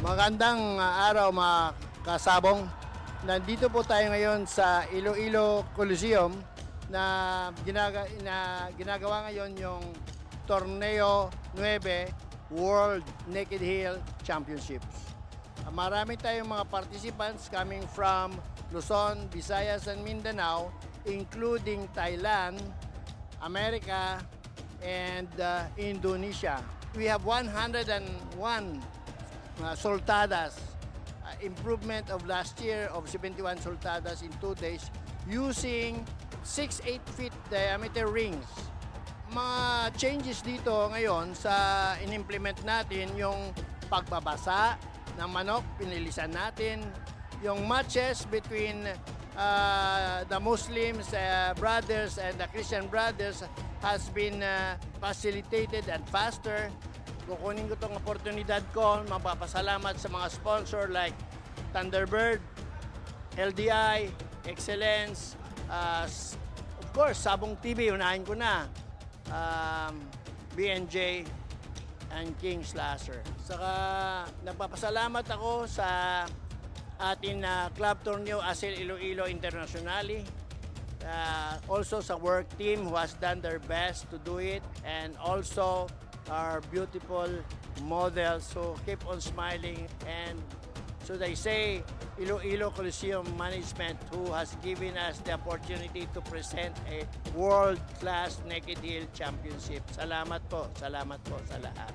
Magandang araw mga kasabong. Nandito po tayo ngayon sa Iloilo Coliseum na ginagawa ngayon yung Torneo 9 World Naked Hill Championships. Marami tayong mga participants coming from Luzon, Visayas, and Mindanao, including Thailand, America, and Indonesia. We have 101 soltadas, improvement of last year of 71 soltadas in 2 days using 6-8 feet diameter rings. Mga changes dito ngayon sa in-implement natin yung pagbabasa ng manok, pinilisan natin yung matches between the Muslims brothers and the Christian brothers has been facilitated and faster. Kukunin ko itong oportunidad ko, mapapasalamat sa mga sponsor like Thunderbird, LDI, Excellence, of course, Sabong TV, unahin ko na, BNJ, and King's Laser. Saka nagpapasalamat ako sa ating club torneo Asil Iloilo Internationally. Also sa work team who has done their best to do it, and also our beautiful models, so keep on smiling. And so they say Iloilo Coliseum Management who has given us the opportunity to present a world-class Naked Hill Championship. Salamat po sa lahat.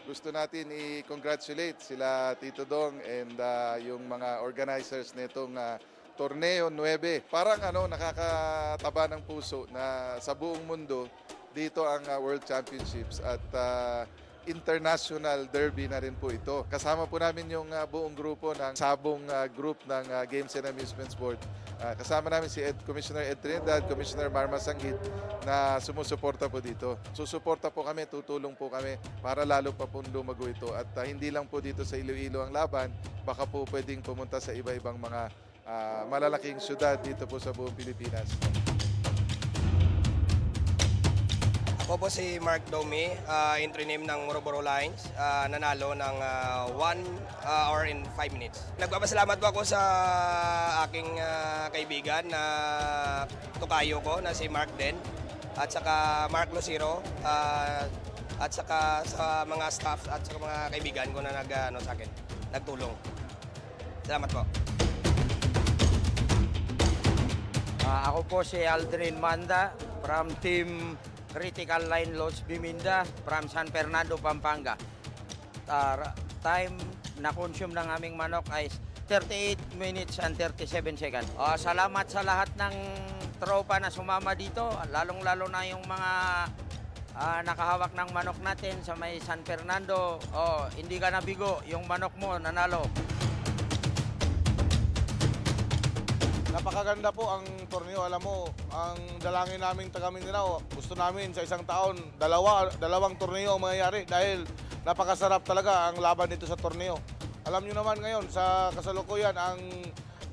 Gusto natin i-congratulate sila Tito Dong and yung mga organizers nitong Torneo 9. Parang nakakataba ng puso na sa buong mundo dito ang World Championships at international derby na rin po ito. Kasama po namin yung buong grupo ng Sabong Group ng Games and Amusements Board. Kasama namin si Commissioner Ed Trinidad, Commissioner Marma Sanggit na sumusuporta po dito. Susuporta po kami, tutulong po kami para lalo pa pong lumago ito. At hindi lang po dito sa Iloilo ang laban, baka po pwedeng pumunta sa iba-ibang mga malalaking syudad dito po sa buong Pilipinas. Ako po si Mark Domi, entry name ng Moroboro Lines, nanalo ng 1 hour and 5 minutes. Nagpapasalamat po ako sa aking kaibigan na tukayo ko na si Mark Den, at saka Mark Lucero, at saka sa mga staff at sa mga kaibigan ko na sa akin, nagtulong. Salamat po. Ako po si Aldrin Manda from Team Critical Line Lodge Biminda from San Fernando, Pampanga. Time na consume ng aming manok ay 38 minutes and 37 seconds. Salamat sa lahat ng tropa na sumama dito, lalong-lalo na yung mga nakahawak ng manok natin sa may San Fernando. Hindi ka nabigo, yung manok mo nanalo. Napakaganda po ang torneo. Alam mo, ang dalangin namin taga Mindanao, gusto namin sa isang taon, dalawang torneo ang mangyayari dahil napakasarap talaga ang laban dito sa torneo. Alam nyo naman ngayon, sa kasalukuyan, ang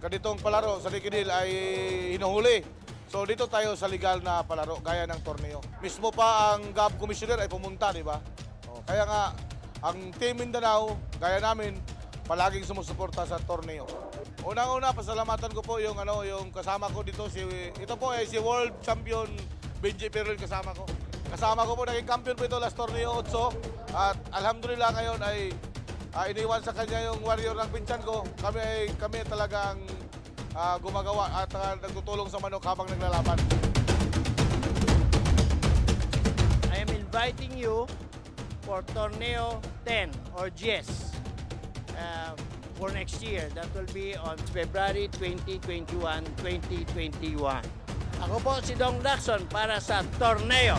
ganitong palaro sa Naked Hill ay hinuhuli. So dito tayo sa legal na palaro, gaya ng torneo. Mismo pa ang GAB Commissioner ay pumunta, di ba? Kaya nga, ang Team Mindanao, gaya namin, palaging sumusuporta sa torneo. Unang-una, pasalamatan ko po yung kasama ko dito, ito po ay si World Champion Benji Peril kasama ko. Kasama ko po, naging champion po ito last torneo 8, at alhamdulillah ngayon ay iniwan sa kanya yung warrior ng pinsan ko. Kami talagang gumagawa at nagtutulong sa manok habang naglalaban. I am inviting you for Torneo 10 or GS. For next year. That will be on February 2021. Ako po si Dong Lacson para sa Torneo.